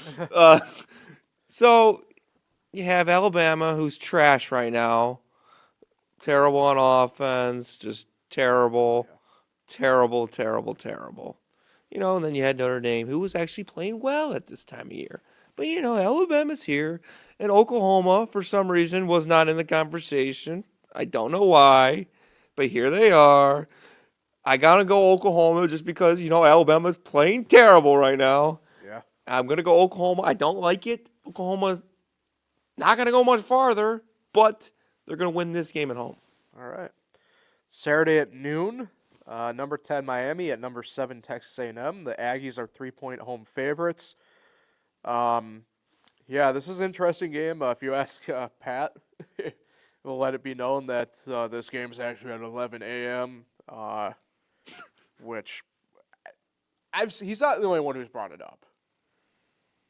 So you have Alabama, who's trash right now. Terrible on offense, just terrible, terrible. You know, and then you had Notre Dame, who was actually playing well at this time of year. But, you know, Alabama's here, and Oklahoma, for some reason, was not in the conversation. I don't know why, but here they are. I got to go Oklahoma just because, you know, Alabama's playing terrible right now. Yeah. I'm going to go Oklahoma. I don't like it. Oklahoma's not going to go much farther, but they're going to win this game at home. All right. Saturday at noon, number 10 Miami at number 7 Texas A&M. The Aggies are 3-point home favorites. Yeah, this is an interesting game. If you ask Pat, we'll let it be known that this game is actually at 11 a.m., which he's not the only one who's brought it up.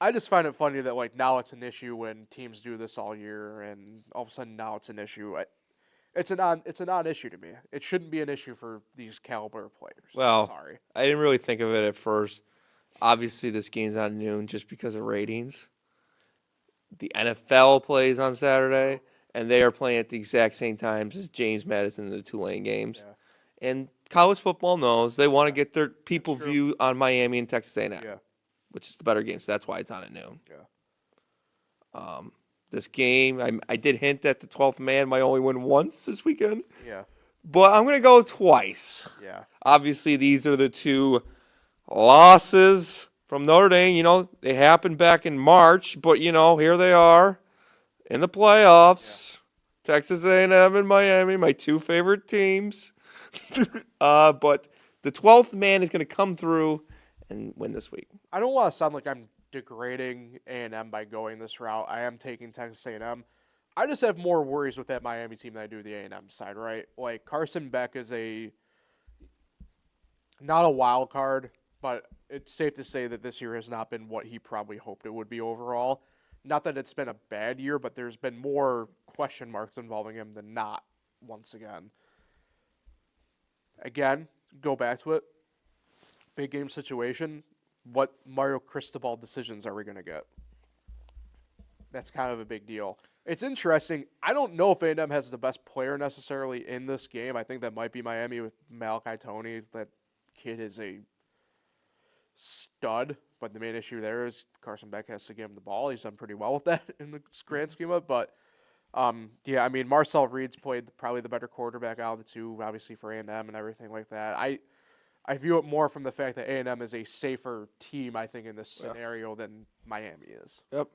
I just find it funny that, like, now it's an issue when teams do this all year, and all of a sudden now it's an issue. It's a non-issue to me. It shouldn't be an issue for these caliber players. Well, sorry. I didn't really think of it at first. Obviously, this game's on noon just because of ratings. The NFL plays on Saturday, and they are playing at the exact same times as James Madison and the Tulane games. Yeah. And college football knows they want to get their people view on Miami and Texas A&M, which is the better game, so that's why it's on at noon. Yeah. This game, I did hint that the 12th man might only win once this weekend. Yeah. But I'm going to go twice. Yeah. Obviously, these are the two losses from Notre Dame. You know, they happened back in March, but, you know, here they are in the playoffs. Yeah. Texas A&M and Miami, my two favorite teams. But the 12th man is going to come through and win this week. I don't want to sound like I'm degrading A&M by going this route. I am taking Texas A&M. I just have more worries with that Miami team than I do the A&M side, right? Like, Carson Beck is not a wild card, but it's safe to say that this year has not been what he probably hoped it would be overall. Not that it's been a bad year, but there's been more question marks involving him than not, once again. Again, go back to it. Big game situation. What Mario Cristobal decisions are we going to get? That's kind of a big deal. It's interesting. I don't know if A&M has the best player necessarily in this game. I think that might be Miami with Malachi Toney. That kid is a stud, but the main issue there is Carson Beck has to give him the ball. He's done pretty well with that in the grand scheme of it. But, yeah, I mean, Marcel Reed's played probably the better quarterback out of the two, obviously for A&M and everything like that. I view it more from the fact that A&M is a safer team, I think, in this scenario than Miami is. Yep.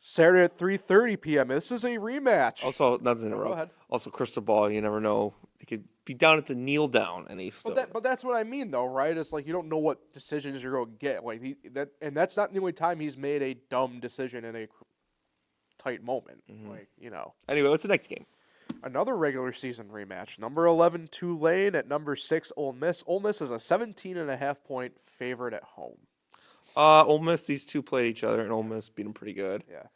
Saturday at 3:30 p.m. This is a rematch. Also, not to interrupt. Go ahead. Also, crystal ball. You never know. They could be down at the kneel down, and he still. But that's what I mean, though, right? It's like you don't know what decisions you're going to get. Like and that's not the only time he's made a dumb decision in a tight moment. Like, you know. Anyway, what's the next game? Another regular season rematch. Number 11 Tulane at number 6 Ole Miss. Ole Miss is a 17.5-point favorite at home. Ole Miss. These two played each other, and Ole Miss beat them pretty good. Yeah.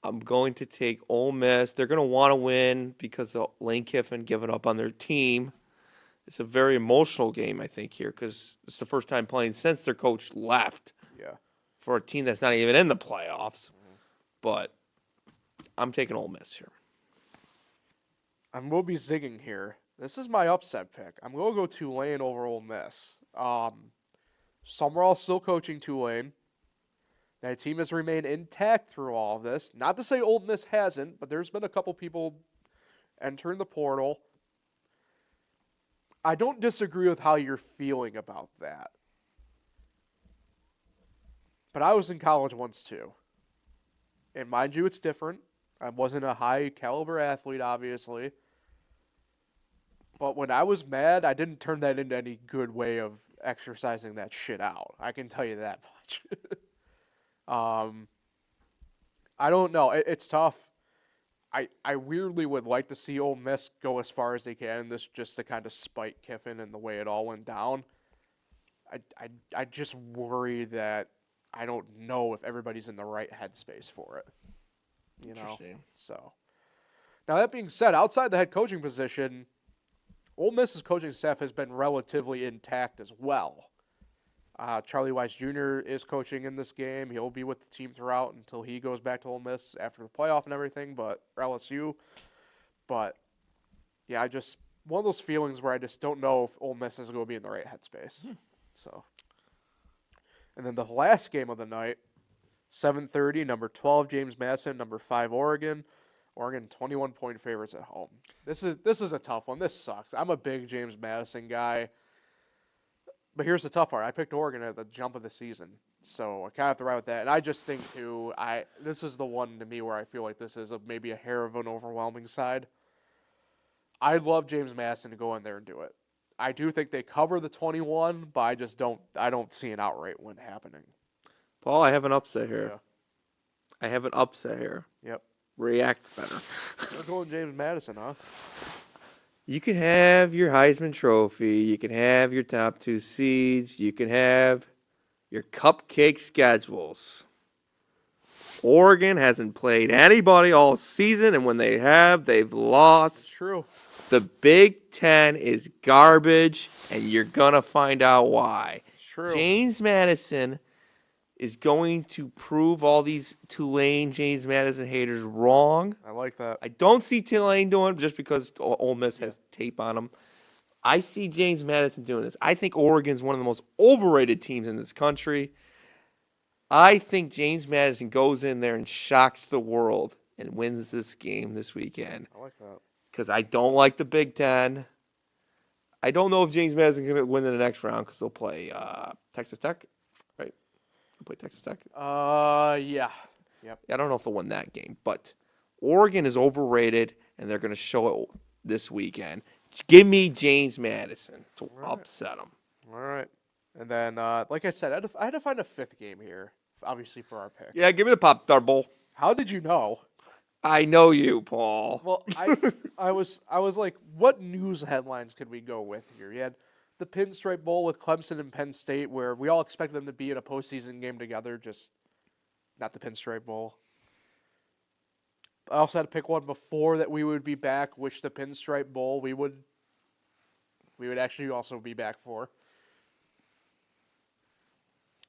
I'm going to take Ole Miss. They're going to want to win because of Lane Kiffin giving up on their team. It's a very emotional game, I think, here because it's the first time playing since their coach left. Yeah. For a team that's not even in the playoffs. But I'm taking Ole Miss here. I'm going to be zigging here. This is my upset pick. I'm going to go Tulane over Ole Miss. Summerall still coaching Tulane. That team has remained intact through all of this. Not to say Ole Miss hasn't, but there's been a couple people entering the portal. I don't disagree with how you're feeling about that. But I was in college once too. And mind you, it's different. I wasn't a high caliber athlete, obviously. But when I was mad, I didn't turn that into any good way of exercising that shit out. I can tell you that much. I don't know. It's tough. I weirdly would like to see Ole Miss go as far as they can in this just to kind of spite Kiffin and the way it all went down. I just worry that I don't know if everybody's in the right headspace for it. You know? Interesting. So, now that being said, outside the head coaching position, Ole Miss's coaching staff has been relatively intact as well. Charlie Weiss Jr. is coaching in this game. He'll be with the team throughout until he goes back to Ole Miss after the playoff and everything, or LSU. But, yeah, one of those feelings where I just don't know if Ole Miss is going to be in the right headspace. So, and then the last game of the night, 7:30, number 12 James Madison, number 5 Oregon. Oregon 21-point favorites at home. This is a tough one. This sucks. I'm a big James Madison guy. But here's the tough part. I picked Oregon at the jump of the season. So I kind of have to ride with that. And I just think, too, this is the one to me where I feel like this is maybe a hair of an overwhelming side. I'd love James Madison to go in there and do it. I do think they cover the 21, but I don't see an outright win happening. Paul, I have an upset here. Yeah. I have an upset here. Yep. React better. We're going James Madison, huh? You can have your Heisman Trophy. You can have your top 2 seeds. You can have your cupcake schedules. Oregon hasn't played anybody all season, and when they have, they've lost. It's true. The Big Ten is garbage, and you're going to find out why. It's true. James Madison is going to prove all these Tulane James Madison haters wrong. I like that. I don't see Tulane doing it just because Ole Miss has tape on them. I see James Madison doing this. I think Oregon's one of the most overrated teams in this country. I think James Madison goes in there and shocks the world and wins this game this weekend. I like that. Because I don't like the Big Ten. I don't know if James Madison's going to win in the next round because they'll play Texas Tech, right? They'll play Texas Tech. Yeah. Yep. I don't know if they'll win that game, but Oregon is overrated, and they're going to show it this weekend. Give me James Madison to upset them. All right. And then, like I said, I had to find a 5th game here, obviously, for our pick. Yeah, give me the Pop-Tart Bowl. How did you know? I know you, Paul. Well, I was like, what news headlines could we go with here? You had the Pinstripe Bowl with Clemson and Penn State, where we all expect them to be in a postseason game together, just not the Pinstripe Bowl. I also had to pick one before that we would be back, which the Pinstripe Bowl we would actually also be back for.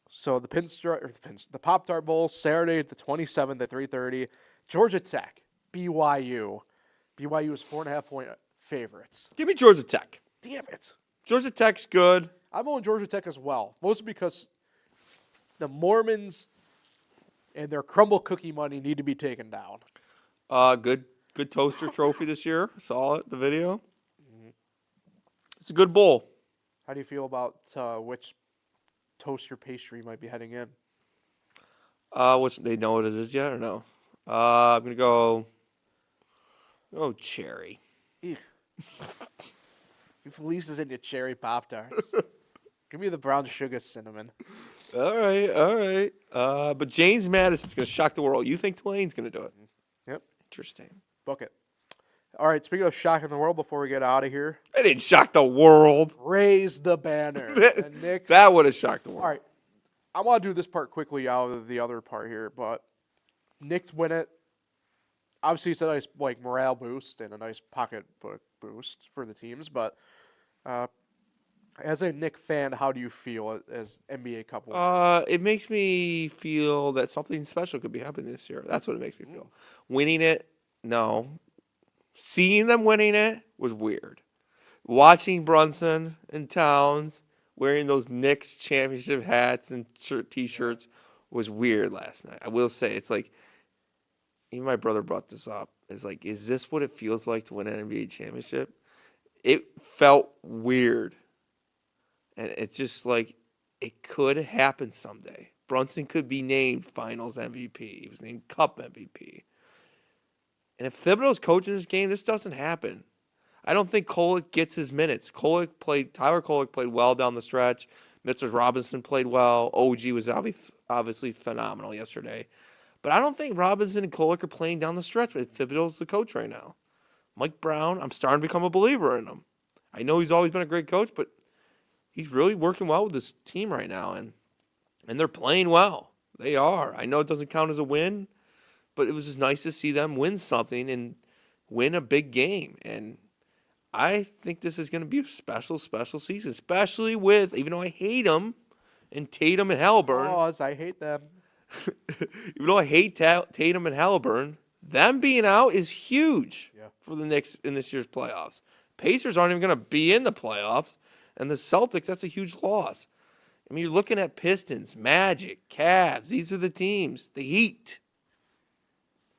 So the Pop-Tart Bowl, Saturday the 27th at 3:30. Georgia Tech, BYU. BYU is 4.5-point favorites. Give me Georgia Tech. Damn it. Georgia Tech's good. I'm on Georgia Tech as well, mostly because the Mormons and their crumble cookie money need to be taken down. Good toaster trophy this year. Saw it, the video. It's a good bowl. How do you feel about which toaster pastry might be heading in? They know what it is yet or no? I'm gonna go. Oh, cherry. Ew. You Felice's into cherry Pop-Tarts. Give me the brown sugar cinnamon. All right. But James Madison's gonna shock the world. You think Tulane's gonna do it? Yep. Interesting. Book it. All right, speaking of shocking the world, before we get out of here, It didn't shock the world. raise the banner. And Knicks, That would have shocked the world. all right, I want to do this part quickly out of the other part here, but Knicks win it. Obviously, it's a nice morale boost and a nice pocketbook boost for the teams. But as a Knicks fan, how do you feel as NBA couple? It makes me feel that something special could be happening this year. That's what it makes me feel. Winning it, no. Seeing them winning it was weird. Watching Brunson and Towns wearing those Knicks championship hats and T-shirts was weird last night. I will say, it's like, even my brother brought this up. It's like, is this what it feels like to win an NBA championship? It felt weird. And it's just like, it could happen someday. Brunson could be named Finals MVP. He was named Cup MVP. And if Thibodeau's coaching this game, this doesn't happen. I don't think Kolek gets his minutes. Tyler Kolek played well down the stretch. Mitchell Robinson played well. OG was obviously phenomenal yesterday. But I don't think Robinson and Kolek are playing down the stretch. Thibodeau's the coach right now. Mike Brown, I'm starting to become a believer in him. I know he's always been a great coach, but he's really working well with this team right now. And they're playing well. They are. I know it doesn't count as a win, but it was just nice to see them win something and win a big game. And I think this is going to be a special, special season, especially with, even though I hate them, and Tatum and Halliburton. Pause, I hate them. Even though I hate Tatum and Halliburton, them being out is huge for the Knicks in this year's playoffs. Pacers aren't even going to be in the playoffs, and the Celtics, that's a huge loss. I mean, you're looking at Pistons, Magic, Cavs. These are the teams. The Heat.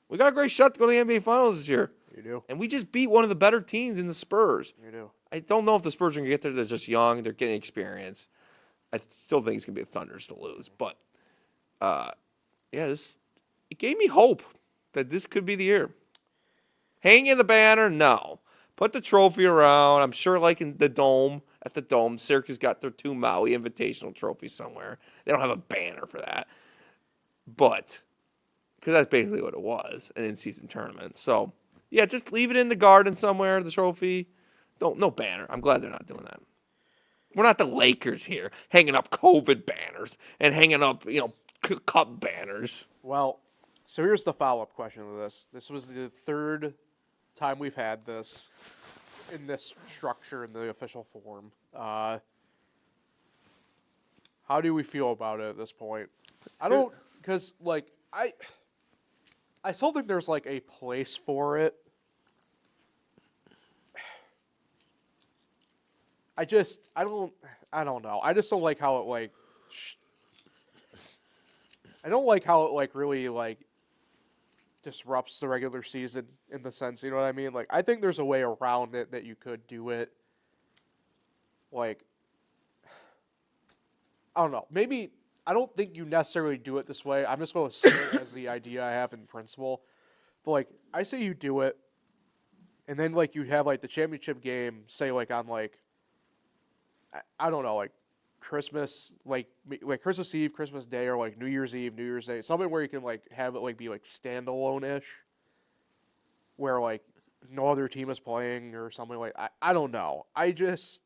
We got a great shot to go to the NBA Finals this year. You do. And we just beat one of the better teams in the Spurs. You do. I don't know if the Spurs are going to get there. They're just young. They're getting experience. I still think it's going to be the Thunders to lose. But, it gave me hope that this could be the year. Hang in the banner? No. Put the trophy around. I'm sure like in the Dome, at the Dome, Syracuse got their 2 Maui Invitational trophies somewhere. They don't have a banner for that. But, because that's basically what it was, an in-season tournament. So, yeah, just leave it in the garden somewhere, the trophy. No banner. I'm glad they're not doing that. We're not the Lakers here, hanging up COVID banners and hanging up, cup banners. Well, so here's the follow-up question to this. This was the third time we've had this in this structure in the official form. How do we feel about it at this point? I don't, because I still think there's a place for it. I don't know. I just don't like how it I don't like how it really disrupts the regular season in the sense, you know what I mean? I think there's a way around it that you could do it. I don't know. Maybe I don't think you necessarily do it this way. I'm just going to say it as the idea I have in principle. But I say you do it, and then you'd have the championship game, say on I don't know, Christmas, Christmas Eve, Christmas Day, or New Year's Eve, New Year's Day, something where you can have it be standalone-ish, where no other team is playing or something I don't know. I don't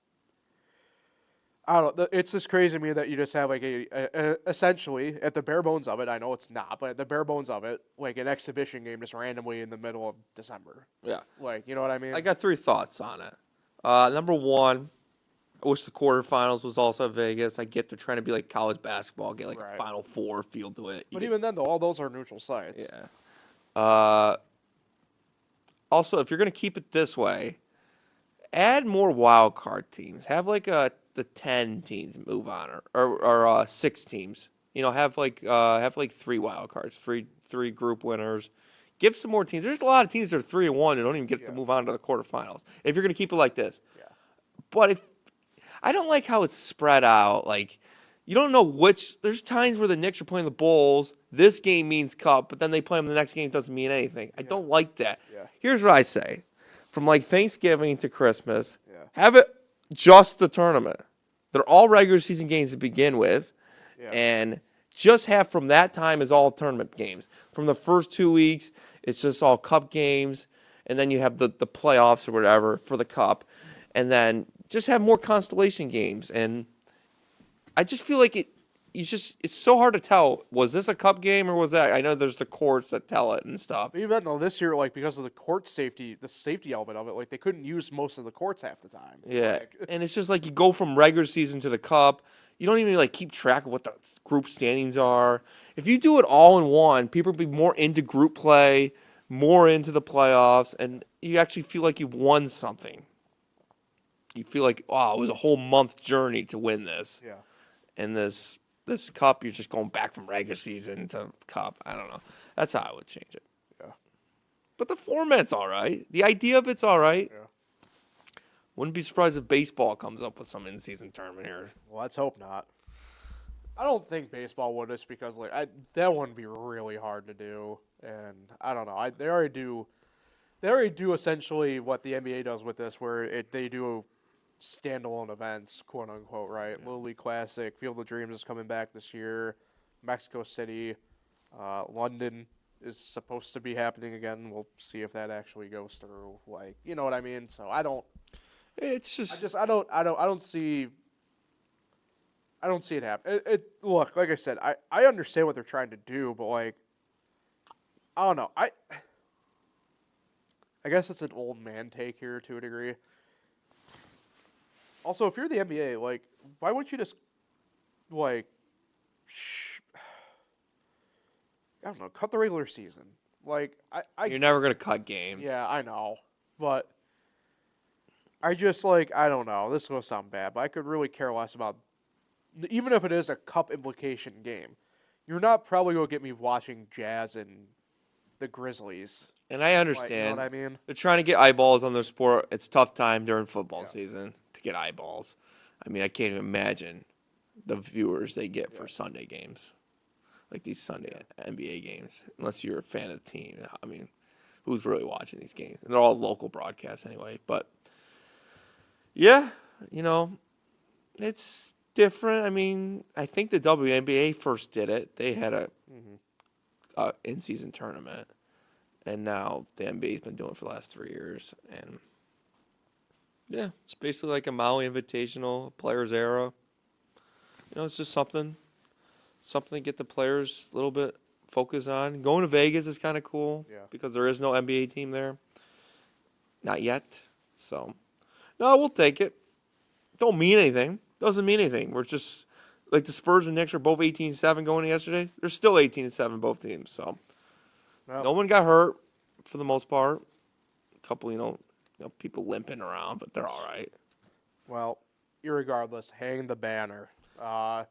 know. It's just crazy to me that you just have a essentially at the bare bones of it. I know it's not, but at the bare bones of it, an exhibition game just randomly in the middle of December. Yeah, you know what I mean? I got 3 thoughts on it. Number one, I wish the quarterfinals was also at Vegas. I get they're trying to be like college basketball, get a Final Four feel to it. Even then, though, all those are neutral sites. Yeah. Also, if you're going to keep it this way, add more wild card teams. Have a the 10 teams move on, or 6 teams. Have like 3 wild cards, three group winners. Give some more teams. There's a lot of teams that are 3-1 and don't even get to move on to the quarterfinals. If you're gonna keep it like this, but if I don't like how it's spread out, like you don't know which. There's times where the Knicks are playing the Bulls. This game means cup, but then they play them the next game. It doesn't mean anything. I don't like that. Yeah. Here's what I say: from like Thanksgiving to Christmas, have it just the tournament. They're all regular season games to begin with, and just have from that time is all tournament games. From the first 2 weeks, it's just all cup games, and then you have the playoffs or whatever for the cup, and then just have more constellation games. And I just feel like it's so hard to tell. Was this a cup game or was that? I know there's the courts that tell it and stuff. Even though this year, like because of the court safety, the safety element of it, like they couldn't use most of the courts half the time. Yeah, and it's just like you go from regular season to the cup. You don't even like keep track of what the group standings are. If you do it all in one, people will be more into group play, more into the playoffs, and you actually feel like you've won something. You feel like, wow, it was a whole month journey to win this. Yeah. And this cup, you're just going back from regular season to cup. I don't know. That's how I would change it. Yeah. But the format's all right. The idea of it's all right. Yeah. Wouldn't be surprised if baseball comes up with some in-season tournament here. Well, let's hope not. I don't think baseball would, just because that wouldn't be really hard to do, and I don't know. They already do essentially what the NBA does with this, where they do standalone events, quote unquote, right? Yeah. Little League Classic, Field of Dreams is coming back this year. Mexico City, London is supposed to be happening again. We'll see if that actually goes through. Like, you know what I mean? So I don't. It's just. I don't see it happen. Look, like I said, I understand what they're trying to do, but like, I don't know. I guess it's an old man take here to a degree. Also, if you're the NBA, like, why wouldn't you just, like, I don't know, cut the regular season? Like, You're never gonna cut games. Yeah, I know, but I just like I don't know. This will sound bad, but I could really care less about, even if it is a cup implication game. You're not probably gonna get me watching Jazz and the Grizzlies. And I understand. Like, you know what I mean? They're trying to get eyeballs on their sport. It's a tough time during football season to get eyeballs. I mean, I can't even imagine the viewers they get for Sunday games, like these Sunday NBA games, unless you're a fan of the team. I mean, who's really watching these games? And they're all local broadcasts anyway. But, yeah, it's different. I mean, I think the WNBA first did it. They had a in-season tournament. And now the NBA's been doing it for the last 3 years. And, yeah, it's basically like a Maui Invitational, Players Era. It's just something to get the players a little bit focused on. Going to Vegas is kind of cool because there is no NBA team there. Not yet. So, no, we'll take it. Don't mean anything. Doesn't mean anything. We're just, like the Spurs and Knicks are both 18-7 going yesterday. They're still 18-7, both teams. So, no one got hurt for the most part. A couple, people limping around, but they're all right. Well, irregardless, hang the banner. All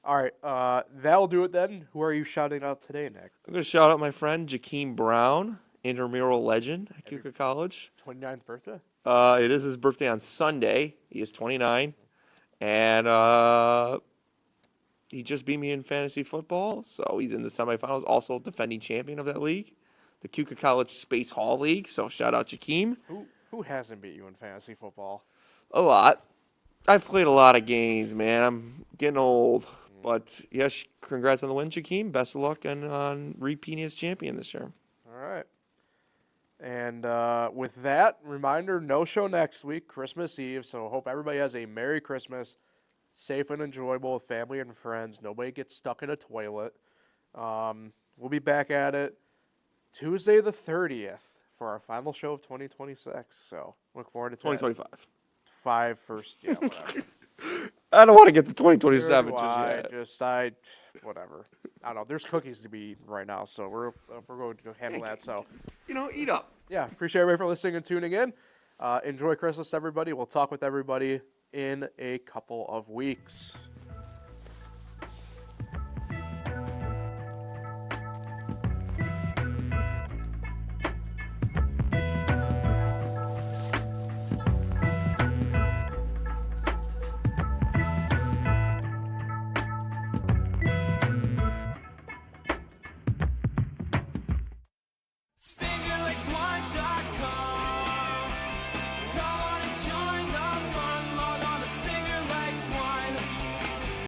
right, that'll do it then. Who are you shouting out today, Nick? I'm going to shout out my friend Jakeem Brown, intramural legend at Keuka College. 29th birthday? It is his birthday on Sunday. He is 29. And he just beat me in fantasy football, so he's in the semifinals. Also defending champion of that league, the Keuka College Space Hall League. So shout out Jakeem. Who hasn't beat you in fantasy football? A lot. I've played a lot of games, man. I'm getting old. But, yes, congrats on the win, Jakeem. Best of luck on repeating as champion this year. All right. And with that, reminder, no show next week, Christmas Eve. So hope everybody has a Merry Christmas, safe and enjoyable with family and friends. Nobody gets stuck in a toilet. We'll be back at it Tuesday the 30th for our final show of 2026. So look forward to 2025. 5 first, yeah, whatever. I don't want to get to 2027 just yet. Whatever. I don't know. There's cookies to be eaten right now, so we're going to handle that. So, eat up. Yeah, appreciate everybody for listening and tuning in. Enjoy Christmas, everybody. We'll talk with everybody in a couple of weeks.